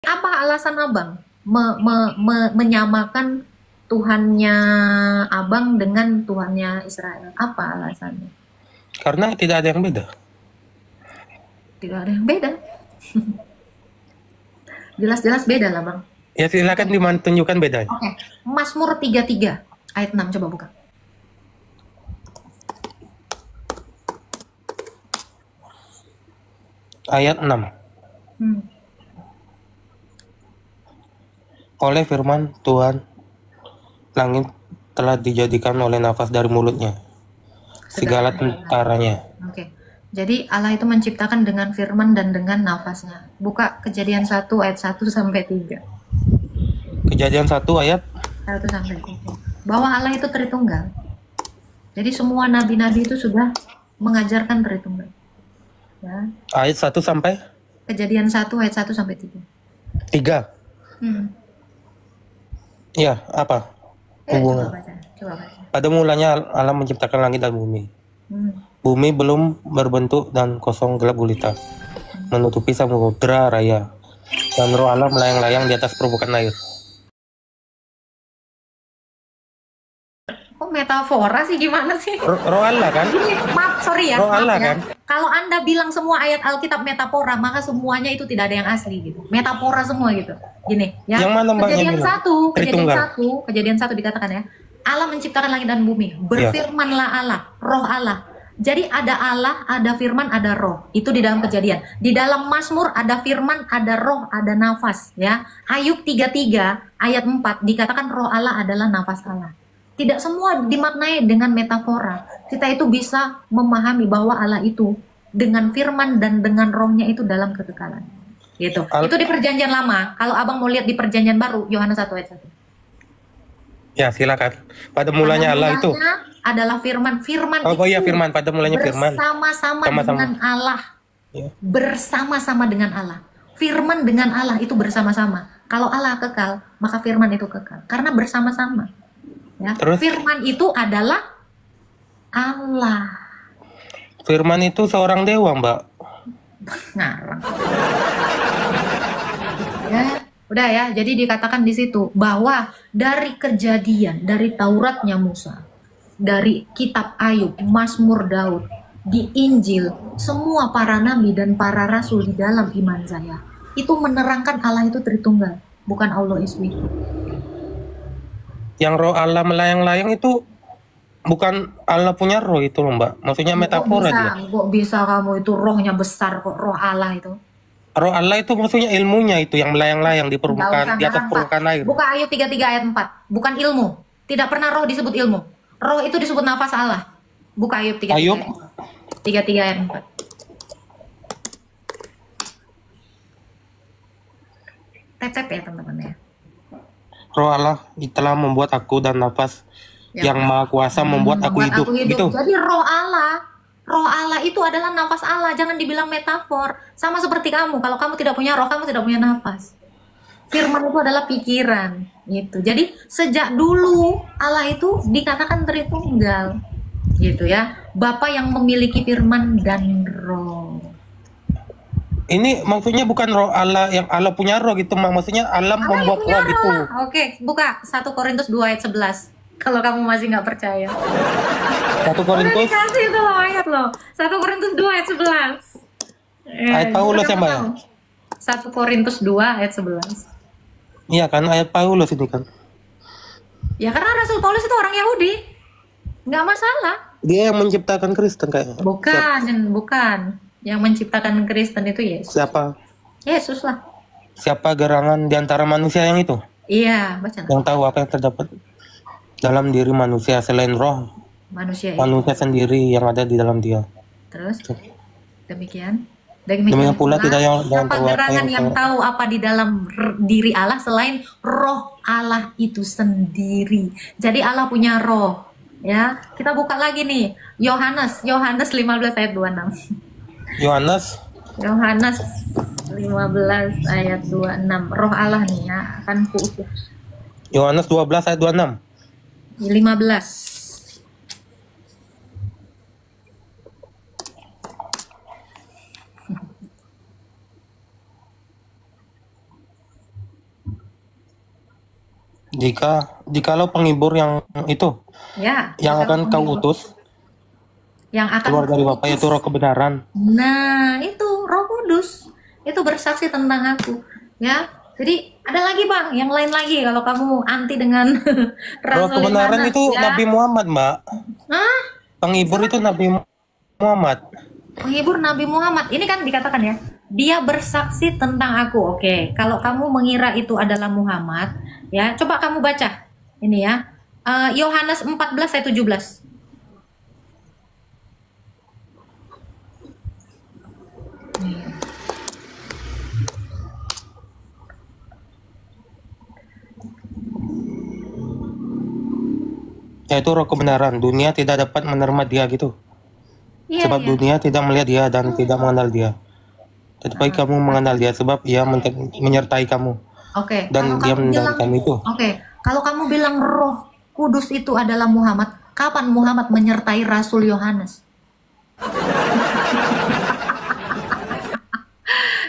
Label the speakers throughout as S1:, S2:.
S1: Apa alasan Abang menyamakan Tuhannya Abang dengan Tuhannya Israel? Apa alasannya?
S2: Karena tidak ada yang beda.
S1: Tidak ada yang beda. Jelas-jelas beda lah, Bang.
S2: Ya silakan ditunjukkan bedanya.
S1: Oke. Mazmur 33 ayat 6, coba buka.
S2: Ayat 6. Oleh firman Tuhan, langit telah dijadikan oleh nafas dari mulutnya, segala tentaranya.
S1: Oke. Jadi Allah itu menciptakan dengan firman dan dengan nafasnya. Buka Kejadian 1 ayat 1 sampai 3.
S2: Kejadian 1 ayat
S1: 1 sampai 3. Bahwa Allah itu Tritunggal. Jadi semua nabi-nabi itu sudah mengajarkan Tritunggal. Ya.
S2: ayat 1 sampai
S1: Kejadian 1 ayat 1 sampai 3.
S2: 3. Ya, apa hubungan?
S1: Coba baca.
S2: Pada mulanya Allah menciptakan langit dan bumi. Bumi belum berbentuk dan kosong gelap gulita, menutupi samudra raya, dan roh Allah melayang-layang di atas permukaan air.
S1: Kok metafora sih, gimana sih?
S2: Roh Allah kan?
S1: Maaf, sorry ya.
S2: Roh Allah
S1: ya.
S2: kan?
S1: Kalau Anda bilang semua ayat Alkitab metafora, maka semuanya itu tidak ada yang asli gitu. Metafora semua gitu. Gini, ya.
S2: Yang mana Mbak yang
S1: Kejadian
S2: bilang?
S1: 1,
S2: Tritunggal.
S1: kejadian 1 dikatakan ya. Allah menciptakan langit dan bumi. Berfirmanlah Allah, roh Allah. Jadi ada Allah, ada firman, ada roh. Itu di dalam Kejadian. Di dalam Mazmur ada firman, ada roh, ada nafas, ya. Ayub 33 ayat 4 dikatakan roh Allah adalah nafas Allah. Tidak semua dimaknai dengan metafora. Kita itu bisa memahami bahwa Allah itu dengan firman dan dengan rohnya itu dalam kekekalan. Gitu. Itu di Perjanjian Lama. Kalau Abang mau lihat di Perjanjian Baru, Yohanes 1 ayat 1.
S2: Ya, silakan. Pada mulanya Allah itu
S1: adalah firman. Firman
S2: itu iya, firman. Pada mulanya firman.
S1: Bersama-sama dengan Allah. Ya. Bersama-sama dengan Allah. Firman dengan Allah itu bersama-sama. Kalau Allah kekal, maka firman itu kekal. Karena bersama-sama. Ya. Terus? Firman itu adalah Allah.
S2: Firman itu seorang dewa, Mbak.
S1: Ngarang. Ya, udah ya. Jadi dikatakan di situ bahwa dari Kejadian, dari Tauratnya Musa, dari Kitab Ayub, Mazmur Daud, di Injil, semua para nabi dan para rasul di dalam iman saya itu menerangkan Allah itu Tritunggal, bukan Allah is with.
S2: Yang roh Allah melayang-layang itu bukan Allah punya roh itu loh, Mbak. Maksudnya metafora dia.
S1: Kok bisa kamu itu rohnya besar kok, roh Allah itu?
S2: Roh Allah itu maksudnya ilmunya itu yang melayang-layang di permukaan, di atas permukaan air.
S1: Buka Ayub 33 ayat 4. Bukan ilmu. Tidak pernah roh disebut ilmu. Roh itu disebut nafas Allah. Buka Ayub 33
S2: Ayub
S1: 33 ayat 4. Tep-tep ya teman-teman ya.
S2: Roh Allah telah membuat aku dan nafas yang maha kuasa membuat aku hidup. Gitu.
S1: Jadi roh Allah itu adalah nafas Allah. Jangan dibilang metafor. Sama seperti kamu. Kalau kamu tidak punya roh, kamu tidak punya nafas. Firman itu adalah pikiran. Gitu. Jadi sejak dulu Allah itu dikatakan Tritunggal. Gitu ya. Bapa yang memiliki firman dan roh.
S2: Ini maksudnya bukan roh Allah yang Allah punya roh gitu, maksudnya Allah membuat roh gitu.
S1: Oke, buka 1 Korintus 2 ayat 11. Kalau kamu masih nggak percaya.
S2: 1 Korintus.
S1: Udah dikasih itu loh ayat loh. 1 Korintus 2 ayat 11.
S2: Ayat Paulus ya, Mbak ya?
S1: 1 Korintus 2 ayat 11.
S2: Iya kan, ayat Paulus ini kan.
S1: Ya karena Rasul Paulus itu orang Yahudi. Nggak masalah.
S2: Dia yang menciptakan Kristen kayaknya.
S1: Bukan. Yang menciptakan Kristen itu Yesus.
S2: Siapa?
S1: Yesus lah.
S2: Siapa gerangan di antara manusia yang itu?
S1: Iya, baca.
S2: Yang tahu apa yang terdapat dalam diri manusia selain roh manusia sendiri yang ada di dalam dia.
S1: Terus? Demikian
S2: pula tidak yang
S1: tahu gerangan yang tahu apa di dalam diri Allah selain roh Allah itu sendiri. Jadi Allah punya roh. Ya, kita buka lagi nih. Yohanes 15 ayat 26. Yohanes 15 ayat 26. Roh Allah nih ya akan kuutus.
S2: Yohanes 12 ayat 26.
S1: 15.
S2: Jikalau penghibur yang itu
S1: Ya,
S2: yang
S1: jikalau
S2: akan kau
S1: penghibur
S2: utus
S1: yang akan
S2: keluar dari Bapa
S1: kuutus.
S2: yaitu Roh kebenaran.
S1: Nah, itu Roh Kudus. Itu bersaksi tentang aku. Ya. Jadi ada lagi Bang, yang lain lagi kalau kamu anti dengan
S2: Roh
S1: Rasul
S2: kebenaran
S1: Yohanes
S2: itu
S1: ya.
S2: Nabi Muhammad, Mbak.
S1: Hah?
S2: Penghibur itu Nabi Muhammad.
S1: Penghibur Nabi Muhammad. Ini kan dikatakan ya, dia bersaksi tentang aku. Oke, kalau kamu mengira itu adalah Muhammad, ya, coba kamu baca. Ini ya. Yohanes 14 ayat 17.
S2: Yaitu Roh kebenaran. Dunia tidak dapat menerima dia gitu.
S1: Iya,
S2: Sebab
S1: iya.
S2: dunia tidak melihat dia dan tidak mengenal dia. Tetapi kamu mengenal dia sebab ia menyertai kamu.
S1: Oke,
S2: Dan dia mendengarkan itu.
S1: Oke, kalau kamu bilang Roh Kudus itu adalah Muhammad, kapan Muhammad menyertai Rasul Yohanes?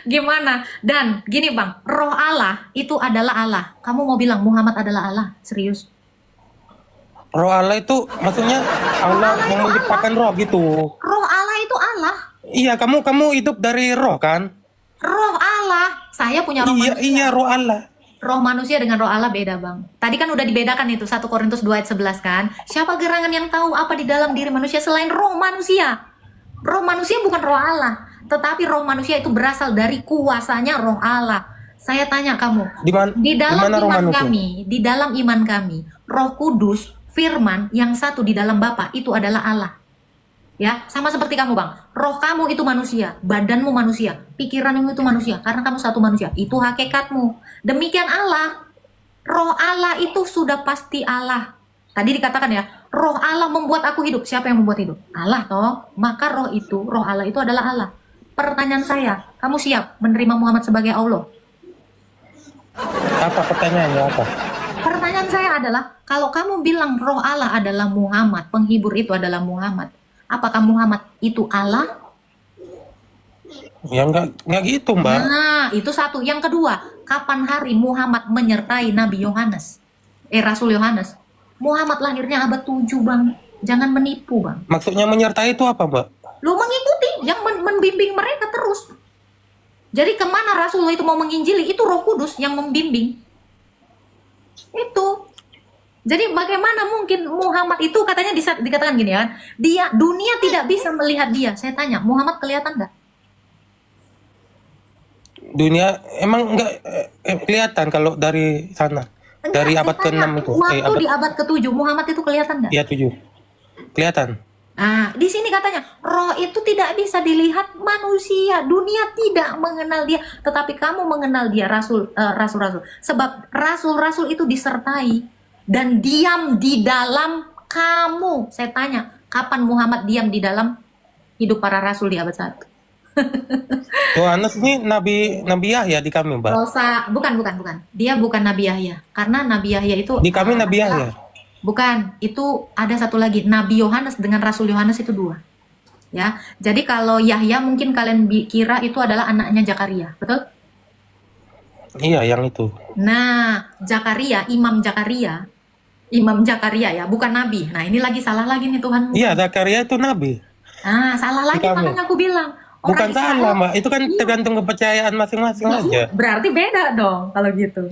S1: Gimana? Dan gini Bang, Roh Allah itu adalah Allah. Kamu mau bilang Muhammad adalah Allah? Serius?
S2: Roh Allah itu maksudnya Allah yang menciptakan roh gitu.
S1: Roh Allah itu Allah.
S2: Iya, kamu hidup dari roh kan?
S1: Roh Allah. Saya punya roh
S2: Iya,
S1: manusia.
S2: iya roh Allah.
S1: Roh manusia dengan roh Allah beda Bang. Tadi kan udah dibedakan itu 1 Korintus 2 ayat 11 kan. Siapa gerangan yang tahu apa di dalam diri manusia selain roh manusia? Roh manusia bukan roh Allah. Tetapi roh manusia itu berasal dari kuasanya roh Allah. Saya tanya kamu, di dalam iman kami, di dalam iman kami, Roh Kudus, Firman yang satu di dalam Bapa itu adalah Allah. Ya, sama seperti kamu Bang. Roh kamu itu manusia, badanmu manusia, pikiranmu itu manusia, karena kamu satu manusia. Itu hakikatmu. Demikian Allah. Roh Allah itu sudah pasti Allah. Tadi dikatakan ya, Roh Allah membuat aku hidup. Siapa yang membuat hidup? Allah toh. Maka roh Allah itu adalah Allah. Pertanyaan saya, kamu siap menerima Muhammad sebagai Allah?
S2: Apa pertanyaannya apa?
S1: Pertanyaan saya adalah, kalau kamu bilang roh Allah adalah Muhammad, penghibur itu adalah Muhammad, apakah Muhammad itu Allah?
S2: Ya enggak gitu Mbak.
S1: Nah, itu satu. Yang kedua, kapan hari Muhammad menyertai Nabi Yohanes? Rasul Yohanes. Muhammad lahirnya abad 7 Bang. Jangan menipu Bang.
S2: Maksudnya menyertai itu apa Mbak?
S1: Lu mengikuti, yang membimbing mereka terus. Jadi kemana Rasul itu mau menginjili, itu Roh Kudus yang membimbing. Itu. Jadi bagaimana mungkin Muhammad itu katanya dikatakan gini kan, dunia tidak bisa melihat dia. Saya tanya, Muhammad kelihatan nggak?
S2: Dunia emang enggak kelihatan kalau dari sana.
S1: Enggak,
S2: dari abad ke-6 itu.
S1: Waktu di abad ke-7 Muhammad itu kelihatan nggak?
S2: Iya 7. Kelihatan.
S1: Nah, di sini katanya roh itu tidak bisa dilihat manusia, dunia tidak mengenal dia, tetapi kamu mengenal dia, rasul-rasul. Sebab rasul-rasul itu disertai dan diam di dalam kamu. Saya tanya, kapan Muhammad diam di dalam hidup para rasul di abad 1?
S2: Yohanes ini Nabi Yahya di kami, Mbak.
S1: Bukan. Dia bukan Nabi Yahya, karena Nabi Yahya itu
S2: di kami Nabi Yahya.
S1: Bukan, itu ada satu lagi, Nabi Yohanes dengan Rasul Yohanes itu 2. Ya, jadi kalau Yahya mungkin kalian kira itu adalah anaknya Zakaria, betul?
S2: Iya, yang itu.
S1: Nah, Imam Zakaria ya, bukan Nabi. Nah, ini lagi salah lagi nih Tuhan.
S2: Iya, Zakaria itu Nabi.
S1: Nah, salah lagi makanya aku bilang.
S2: Bukan salah, Mbak. Itu kan tergantung kepercayaan masing-masing aja.
S1: Berarti beda dong kalau gitu.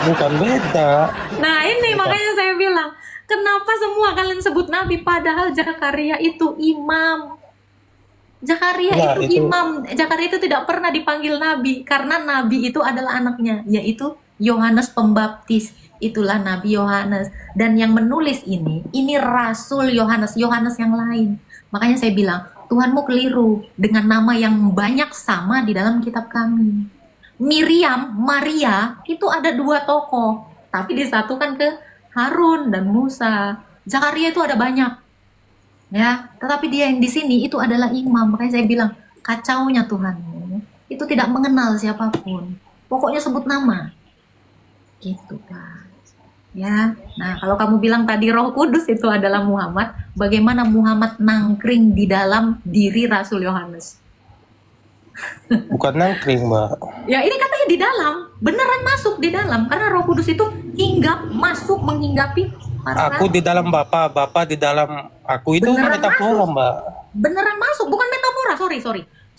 S2: Bukan beda.
S1: Nah, ini makanya saya bilang, kenapa semua kalian sebut Nabi padahal Zakaria itu imam. Zakaria itu imam. Zakaria itu tidak pernah dipanggil Nabi karena Nabi itu adalah anaknya, yaitu Yohanes Pembaptis. Itulah Nabi Yohanes. Dan yang menulis ini Rasul Yohanes yang lain. Makanya saya bilang, Tuhanmu keliru dengan nama yang banyak sama di dalam kitab kami. Miriam, Maria, itu ada 2 tokoh. Tapi disatukan ke Harun dan Musa. Zakaria itu ada banyak. Ya, tetapi dia yang di sini itu adalah imam. Makanya saya bilang, kacaunya Tuhanmu itu tidak mengenal siapapun. Pokoknya sebut nama. Gitu kan. Ya, nah kalau kamu bilang tadi Roh Kudus itu adalah Muhammad, bagaimana Muhammad nangkring di dalam diri Rasul Yohanes?
S2: Bukan nangkring, Mbak.
S1: Ya ini katanya di dalam, beneran masuk di dalam karena Roh Kudus itu hinggap, masuk menghinggapi para
S2: Aku di dalam Bapa, Bapa di dalam aku, itu
S1: Beneran
S2: metafora,
S1: masuk.
S2: Mbak.
S1: beneran masuk, bukan metafora.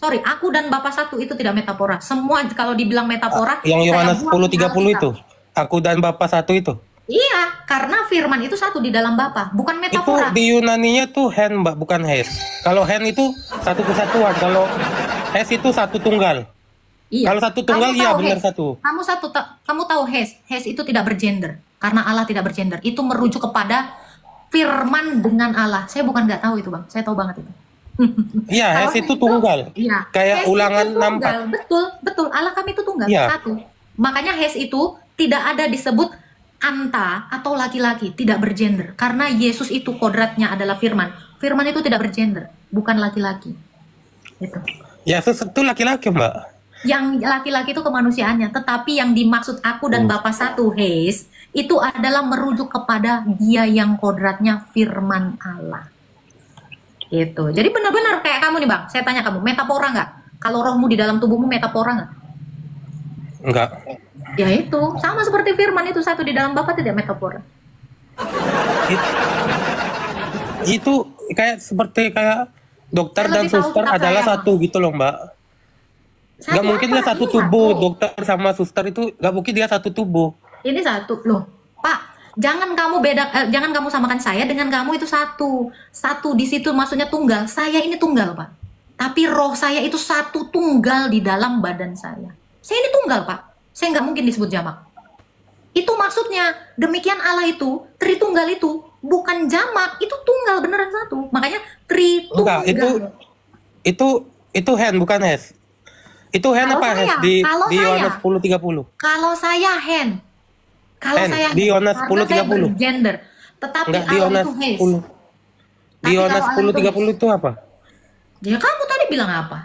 S1: Sorry, aku dan Bapa satu itu tidak metafora. Semua kalau dibilang metafora,
S2: Yang
S1: saya
S2: Yohanes
S1: buang di
S2: 10:30
S1: Alkitab.
S2: itu. Aku dan Bapa satu itu.
S1: Iya, karena firman itu satu di dalam Bapa, bukan
S2: Itu
S1: metafora.
S2: di Yunaninya tuh hen, Mbak, bukan hes. Kalau hen itu satu kesatuan, kalau hes itu satu tunggal.
S1: Iya.
S2: Kalau satu tunggal,
S1: Kamu
S2: iya
S1: tahu
S2: benar
S1: Hes?
S2: satu.
S1: Kamu tahu Hes itu tidak bergender karena Allah tidak bergender. Itu merujuk kepada firman dengan Allah. Saya bukan nggak tahu itu, Bang. Saya tahu banget itu.
S2: Iya,
S1: Kalau
S2: hes itu tunggal.
S1: Iya.
S2: Kayak
S1: Hes itu
S2: ulangan
S1: tunggal.
S2: 64.
S1: Betul. Allah kami itu tunggal,
S2: Iya.
S1: satu. Makanya Hes itu tidak ada disebut anta atau laki-laki, tidak bergender. Karena Yesus itu kodratnya adalah firman. Firman itu tidak bergender, bukan laki-laki. Itu.
S2: Yesus itu laki-laki, Mbak.
S1: Yang laki-laki itu kemanusiaannya, tetapi yang dimaksud aku dan Bapak satu, Hes, itu adalah merujuk kepada dia yang kodratnya firman Allah. Itu. Jadi benar-benar kayak kamu nih, Bang. Saya tanya kamu, metafora nggak? Kalau rohmu di dalam tubuhmu metafora nggak?
S2: Enggak.
S1: Ya itu, sama seperti firman itu satu di dalam Bapak tidak metafora.
S2: Itu kayak seperti kayak dokter
S1: Saya
S2: dan
S1: lebih tahu
S2: suster
S1: tentang
S2: adalah
S1: saya,
S2: satu gitu loh, Mbak. Gak mungkin dia satu
S1: Ini
S2: tubuh,
S1: satu.
S2: dokter sama suster itu gak mungkin dia satu tubuh.
S1: Ini satu loh, Pak. Jangan kamu jangan kamu samakan saya dengan kamu itu satu. Satu di situ maksudnya tunggal. Saya ini tunggal, Pak. Tapi roh saya itu satu tunggal di dalam badan saya. Saya ini tunggal, Pak. Saya nggak mungkin disebut jamak. Itu maksudnya. Demikian Allah itu, Tritunggal itu bukan jamak, itu tunggal beneran satu. Makanya Tritunggal.
S2: Enggak, itu hen bukan hes. Itu hen
S1: Kalau
S2: apa hes
S1: saya,
S2: di
S1: kalau
S2: Yohanes
S1: saya.
S2: 10:30.
S1: Kalau saya hen. Kalau
S2: Hen,
S1: saya
S2: di Yohanes
S1: karena saya
S2: 10:30.
S1: bergender. Tetapi
S2: Enggak, di
S1: Allah
S2: Yohanes
S1: itu hes.
S2: 10. Di
S1: Tapi
S2: Yohanes
S1: kalau Allah itu
S2: 10:30 itu apa?
S1: Ya kamu tadi bilang apa?